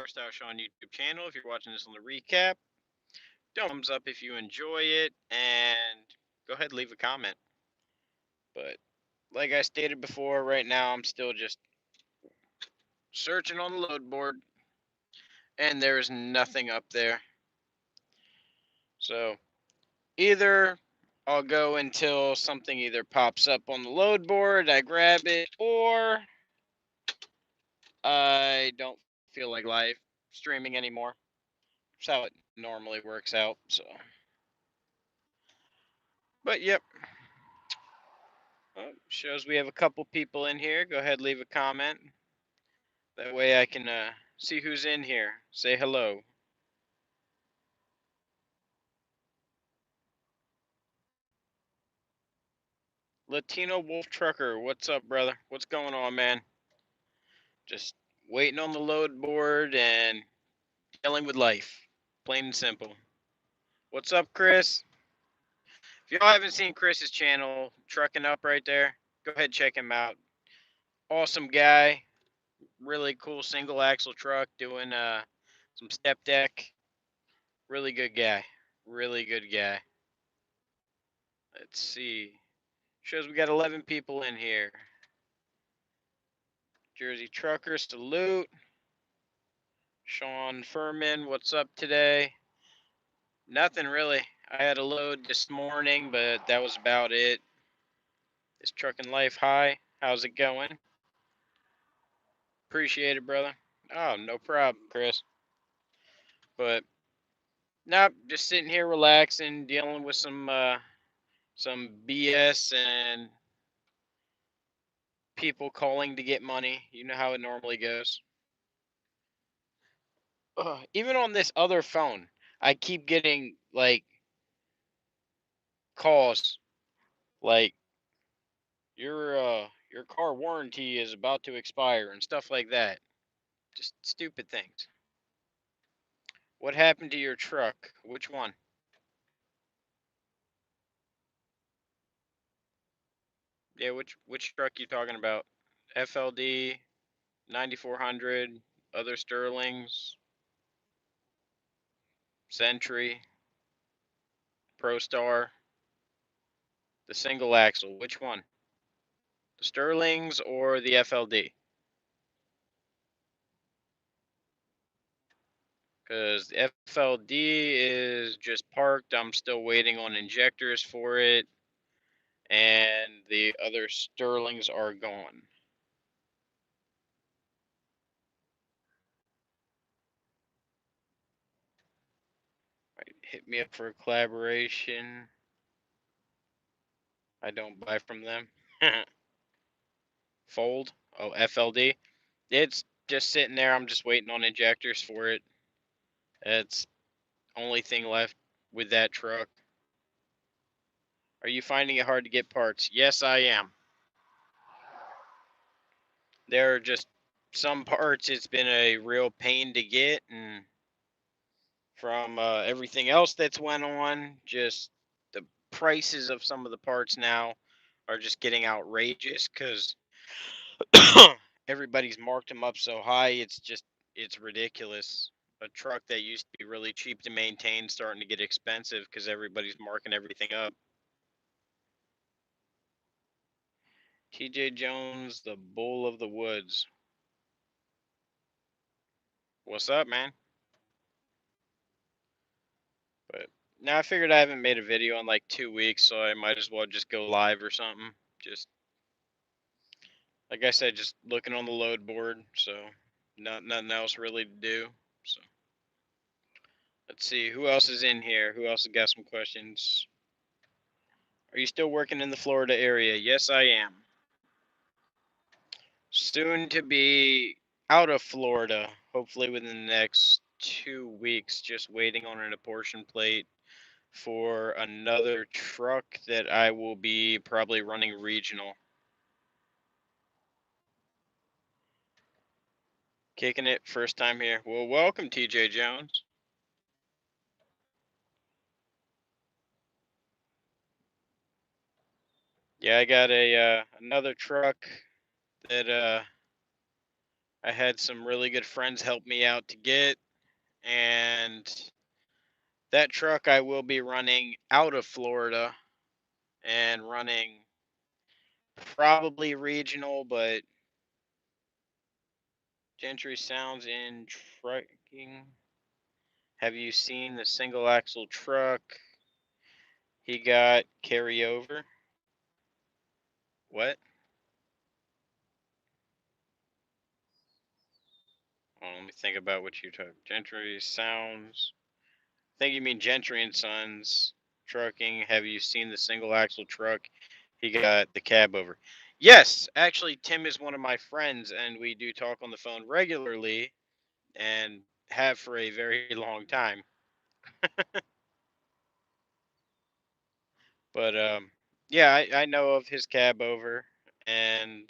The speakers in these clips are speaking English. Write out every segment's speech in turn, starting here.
Style Shawn YouTube channel. If you're watching this on the recap, don't thumbs up if you enjoy it, and go ahead and leave a comment. But like I stated before, right now I'm still just searching on the load board, and there is nothing up there. So either I'll go until something either pops up on the load board, I grab it, or I don't feel like live streaming anymore. That's how it normally works out. So, but yep. Oh, shows we have a couple people in here. Go ahead, leave a comment. That way I can see who's in here. Say hello. Latino Wolf Trucker, what's up, brother? What's going on, man? Just waiting on the load board and dealing with life. Plain and simple. What's up, Chris? If y'all haven't seen Chris's channel, Trucking Up right there, go ahead check him out. Awesome guy. Really cool single axle truck doing some step deck. Really good guy. Really good guy. Let's see. Shows we got 11 people in here. Jersey Trucker, salute. Sean Furman, what's up today? Nothing really. I had a load this morning, but that was about it. Is Trucking Life high? How's it going? Appreciate it, brother. Oh, no problem, Chris. But nope, just sitting here relaxing, dealing with some BS and people calling to get money. You know how it normally goes. Even on this other phone, I keep getting like calls like your car warranty is about to expire and stuff like that. Just stupid things. What happened to your truck? Which one? Yeah, which truck you talking about? FLD, 9400, other Sterlings, Sentry, ProStar, the single axle. Which one? The Sterlings or the FLD? Because the FLD is just parked. I'm still waiting on injectors for it, and the other Sterlings are gone. Right, hit me up for a collaboration. I don't buy from them. Fold. Oh, FLD. It's just sitting there. I'm just waiting on injectors for it. It's only thing left with that truck. Are you finding it hard to get parts? Yes, I am. There are just some parts it's been a real pain to get, and from everything else that's went on, just the prices of some of the parts now are just getting outrageous because everybody's marked them up so high. It's ridiculous. A truck that used to be really cheap to maintain starting to get expensive because everybody's marking everything up. TJ Jones, the bull of the woods. What's up, man? But now I figured I haven't made a video in like 2 weeks, so I might as well just go live or something. Just like I said, just looking on the load board, so nothing else really to do. So let's see who else is in here. Who else has got some questions? Are you still working in the Florida area? Yes, I am. Soon to be out of Florida, hopefully within the next 2 weeks. Just waiting on an apportion plate for another truck that I will be probably running regional. Kicking it first time here. Well, welcome, TJ Jones. Yeah, I got a another truck that I had some really good friends help me out to get, and that truck I will be running out of Florida and running probably regional, but Gentry Sounds in trucking. Have you seen the single axle truck he got carryover? What? Let me think about what you took. Gentry Sounds. I think you mean Gentry and Sons Trucking. Have you seen the single axle truck he got the cab over? Yes, actually, Tim is one of my friends, and we do talk on the phone regularly, and have for a very long time. But yeah, I know of his cab over, and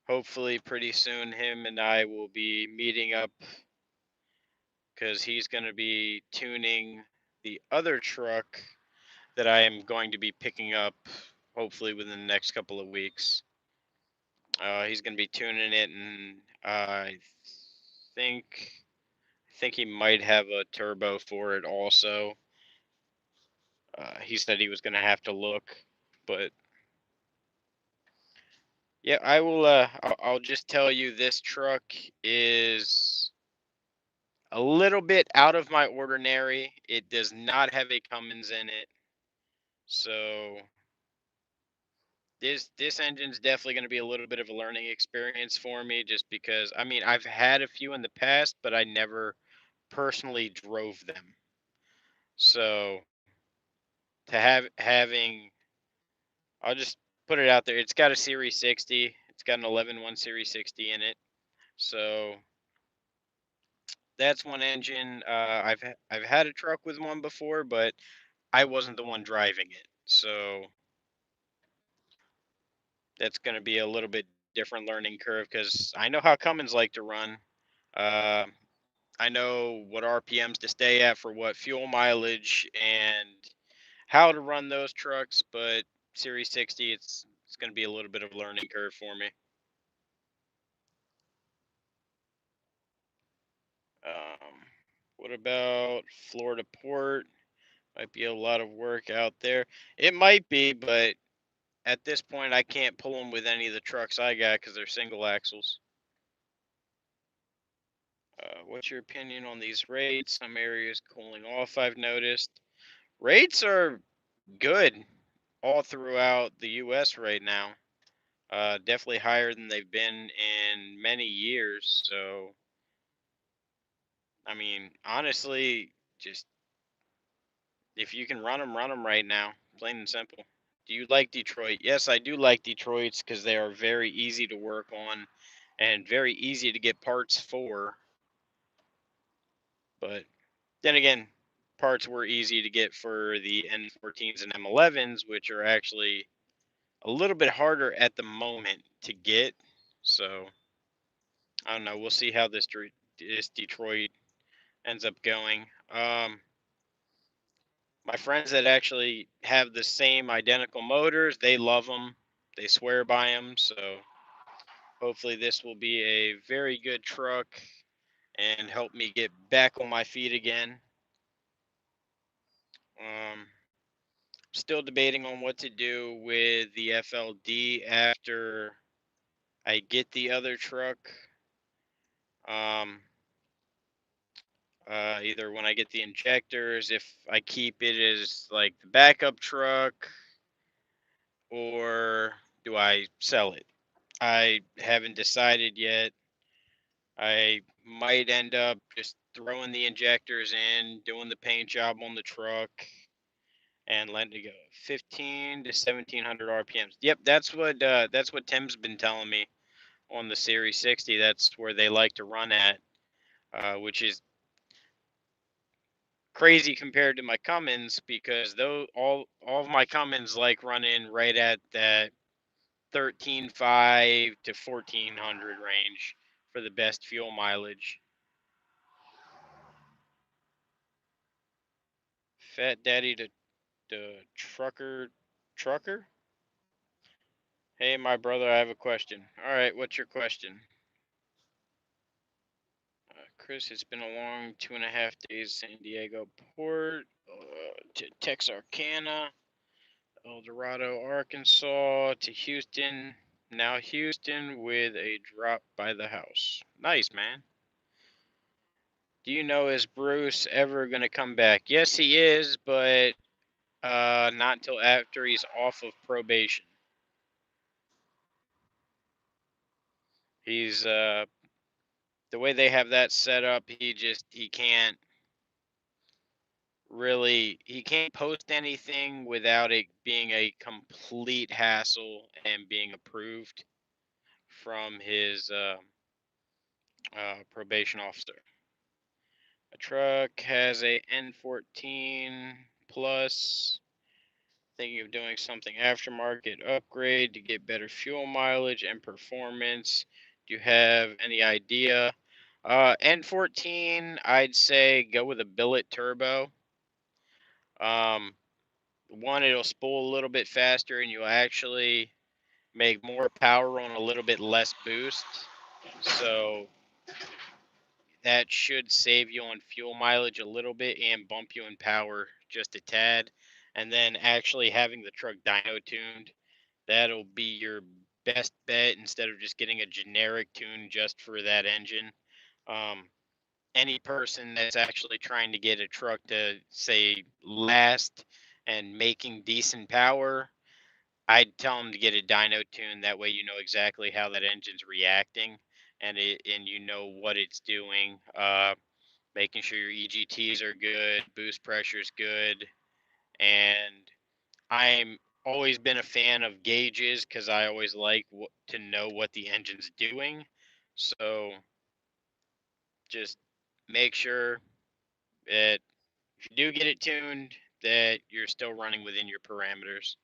hopefully pretty soon him and I will be meeting up because he's going to be tuning the other truck that I am going to be picking up hopefully within the next couple of weeks. He's going to be tuning it, and think I think he might have a turbo for it also. He said he was going to have to look, but yeah, I will. I'll just tell you this truck is a little bit out of my ordinary. It does not have a Cummins in it, so this engine's definitely going to be a little bit of a learning experience for me. Just because I mean I've had a few in the past, but I never personally drove them. So to having, I'll just put it out there. It's got a Series 60. It's got an 11.1 Series 60 in it. So that's one engine. I've had a truck with one before, but I wasn't the one driving it. So that's going to be a little bit different learning curve because I know how Cummins like to run. Uh, I know what RPMs to stay at for what fuel mileage and how to run those trucks, but Series 60, it's going to be a little bit of a learning curve for me. What about Florida Port? Might be a lot of work out there. It might be, but at this point, I can't pull them with any of the trucks I got because they're single axles. What's your opinion on these rates? Some areas cooling off, I've noticed. Rates are good all throughout the U.S. right now. Definitely higher than they've been in many years. So, I mean, honestly, just if you can run them right now, plain and simple. Do you like Detroit? Yes, I do like Detroit's because they are very easy to work on and very easy to get parts for. But then again, parts were easy to get for the N14s and M11s, which are actually a little bit harder at the moment to get. So I don't know. We'll see how this Detroit ends up going. My friends that actually have the same identical motors, they love them. They swear by them. So hopefully this will be a very good truck and help me get back on my feet again. Um, Still debating on what to do with the FLD after I get the other truck. Um, Either when I get the injectors, if I keep it as like the backup truck, or do I sell it? I haven't decided yet. I might end up just throwing the injectors in, doing the paint job on the truck, and letting it go. 15 to 1700 RPMs. Yep, that's what Tim's been telling me on the Series 60. That's where they like to run at, which is crazy compared to my Cummins because though all of my Cummins like running right at that 13.5 to 1400 range for the best fuel mileage. Fat Daddy to trucker. Hey, my brother, I have a question. All right, what's your question? Chris, it's been a long 2.5 days. San Diego port to Texarkana, El Dorado, Arkansas to Houston. Now Houston with a drop by the house. Nice, man. Do you know, is Bruce ever gonna come back? Yes, he is, but not until after he's off of probation. He's the way they have that set up, he can't he can't post anything without it being a complete hassle and being approved from his probation officer. A truck has a N14 plus. Thinking of doing something aftermarket upgrade to get better fuel mileage and performance. Do you have any idea? N14, I'd say go with a billet turbo. Um, One, it'll spool a little bit faster, and you'll actually make more power on a little bit less boost. So that should save you on fuel mileage a little bit and bump you in power just a tad. And then actually having the truck dyno tuned, that'll be your best bet instead of just getting a generic tune just for that engine. Um, any person that's actually trying to get a truck to say last and making decent power, I'd tell them to get a dyno tune. That way, you know exactly how that engine's reacting, and you know what it's doing. Making sure your EGTs are good, boost pressure is good, and I'm always been a fan of gauges because I always like to know what the engine's doing. So just make sure that if you do get it tuned, that you're still running within your parameters.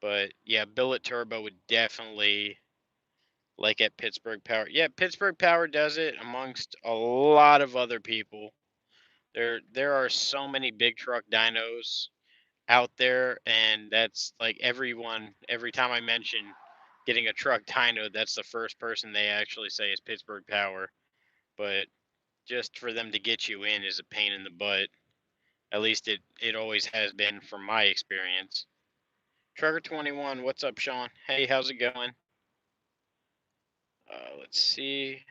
But yeah, billet turbo would definitely, like at Pittsburgh Power. Yeah, Pittsburgh Power does it amongst a lot of other people. There are so many big truck dynos out there, and that's like everyone. Every time I mention getting a truck dyno, that's the first person they actually say is Pittsburgh Power. But just for them to get you in is a pain in the butt. At least it always has been from my experience. Trucker 21, what's up, Sean? Hey, how's it going? Let's see.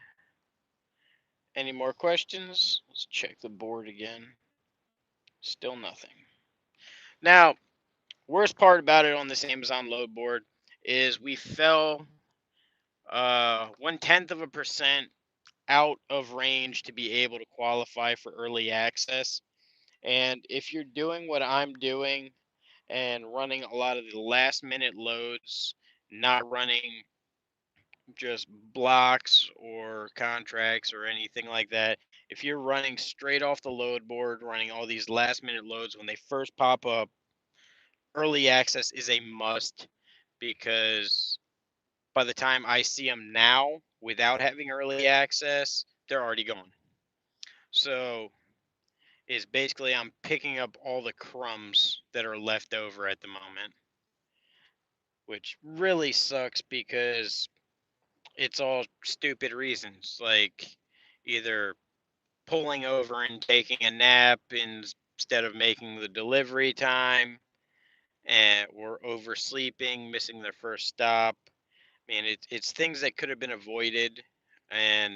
Any more questions? Let's check the board again. Still nothing. Now, worst part about it on this Amazon load board is we fell 1/10% out of range to be able to qualify for early access. And if you're doing what I'm doing and running a lot of the last minute loads, not running just blocks or contracts or anything like that. If you're running straight off the load board, running all these last minute loads when they first pop up, early access is a must because by the time I see them now without having early access, they're already gone. So is basically I'm picking up all the crumbs that are left over at the moment, which really sucks because it's all stupid reasons like either pulling over and taking a nap instead of making the delivery time, and or oversleeping, missing their first stop. I mean, it's things that could have been avoided, and